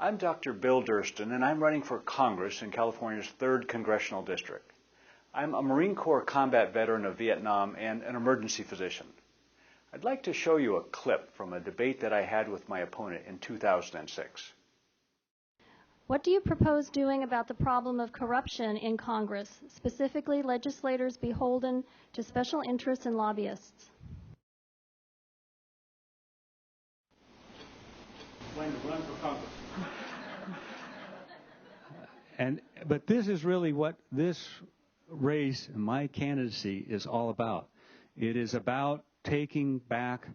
I'm Dr. Bill Durston, and I'm running for Congress in California's 3rd Congressional District. I'm a Marine Corps combat veteran of Vietnam and an emergency physician. I'd like to show you a clip from a debate that I had with my opponent in 2006. What do you propose doing about the problem of corruption in Congress, specifically legislators beholden to special interests and lobbyists? Plan to run for Congress. But this is really what this race, my candidacy, is all about. It is about taking back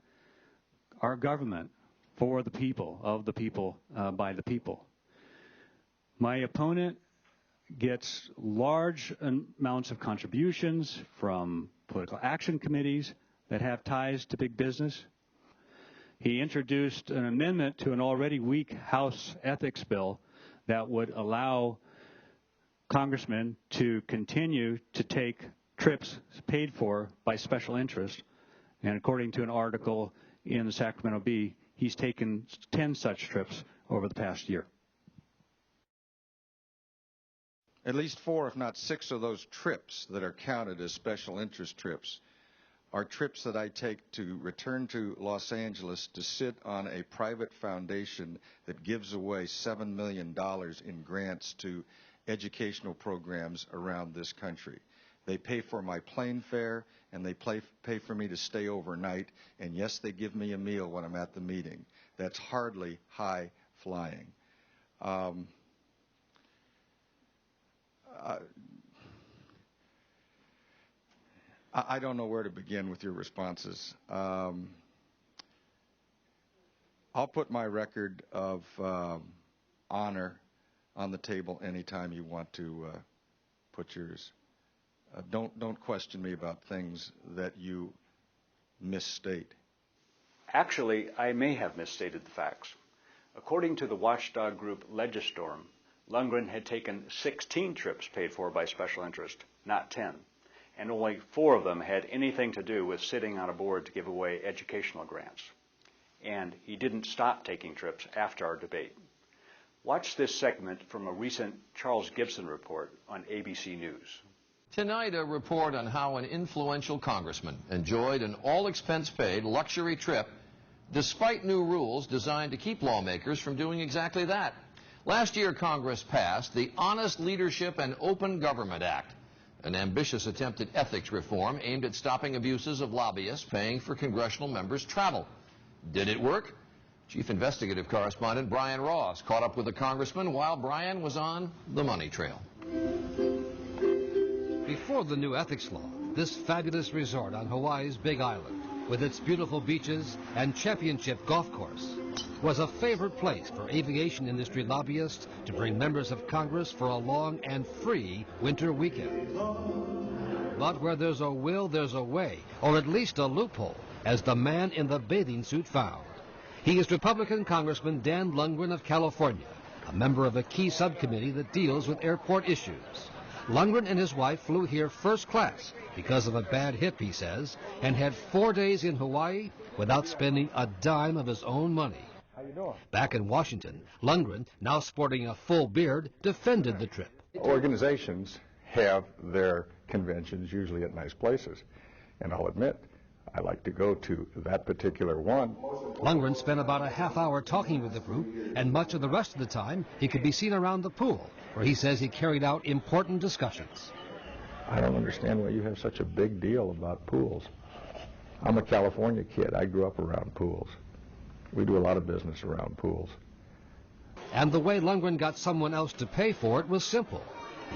our government for the people, of the people, by the people. My opponent gets large amounts of contributions from political action committees that have ties to big business. He introduced an amendment to an already weak House ethics bill that would allow congressmen to continue to take trips paid for by special interest. And according to an article in the Sacramento Bee, he's taken 10 such trips over the past year. At least 4, if not 6 of those trips that are counted as special interest trips are trips that I take to return to Los Angeles to sit on a private foundation that gives away $7 million in grants to educational programs around this country. They pay for my plane fare, and they pay for me to stay overnight, and yes, they give me a meal when I'm at the meeting. That's hardly high flying. I don't know where to begin with your responses. I'll put my record of honor on the table anytime you want to put yours. Don't question me about things that you misstate. Actually, I may have misstated the facts. According to the watchdog group Legistorm, Lungren had taken 16 trips paid for by special interest, not 10. And only 4 of them had anything to do with sitting on a board to give away educational grants. And he didn't stop taking trips after our debate. Watch this segment from a recent Charles Gibson report on ABC News. Tonight, a report on how an influential congressman enjoyed an all-expense-paid luxury trip despite new rules designed to keep lawmakers from doing exactly that. Last year, Congress passed the Honest Leadership and Open Government Act, an ambitious attempt at ethics reform aimed at stopping abuses of lobbyists paying for congressional members' travel. Did it work? Chief Investigative Correspondent Brian Ross caught up with the congressman while Brian was on the money trail. Before the new ethics law, this fabulous resort on Hawaii's Big Island, with its beautiful beaches and championship golf course, was a favorite place for aviation industry lobbyists to bring members of Congress for a long and free winter weekend. But where there's a will, there's a way, or at least a loophole, as the man in the bathing suit found. He is Republican Congressman Dan Lungren of California, a member of a key subcommittee that deals with airport issues. Lungren and his wife flew here first class because of a bad hip, he says, and had 4 days in Hawaii without spending a dime of his own money. How you doing? Back in Washington, Lungren, now sporting a full beard, defended the trip. Organizations have their conventions usually at nice places, and I'll admit, I like to go to that particular one. Lungren spent about a half hour talking with the group, and much of the rest of the time he could be seen around the pool, where he says he carried out important discussions. I don't understand why you have such a big deal about pools. I'm a California kid. I grew up around pools. We do a lot of business around pools. And the way Lungren got someone else to pay for it was simple.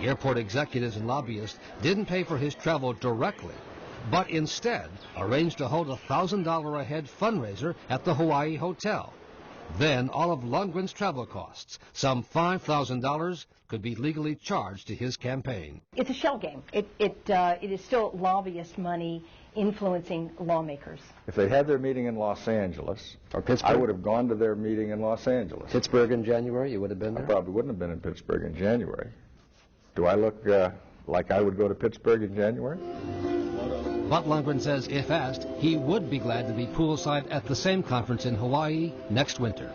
The airport executives and lobbyists didn't pay for his travel directly, but instead arranged to hold a $1,000 a head fundraiser at the Hawaii Hotel. Then all of Lundgren's travel costs, some $5,000, could be legally charged to his campaign. It's a shell game. It is still lobbyist money influencing lawmakers. If they had their meeting in Los Angeles, or Pittsburgh, I would have gone to their meeting in Los Angeles. Pittsburgh in January, you would have been there? I probably wouldn't have been in Pittsburgh in January. Do I look like I would go to Pittsburgh in January? But Lungren says if asked, he would be glad to be poolside at the same conference in Hawaii next winter.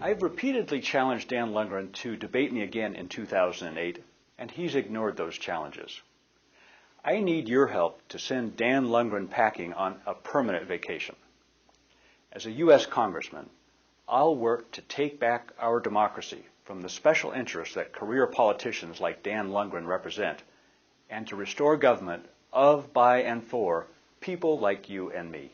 I've repeatedly challenged Dan Lungren to debate me again in 2008, and he's ignored those challenges. I need your help to send Dan Lungren packing on a permanent vacation. As a U.S. Congressman, I'll work to take back our democracy from the special interests that career politicians like Dan Lungren represent, and to restore government of, by, and for people like you and me.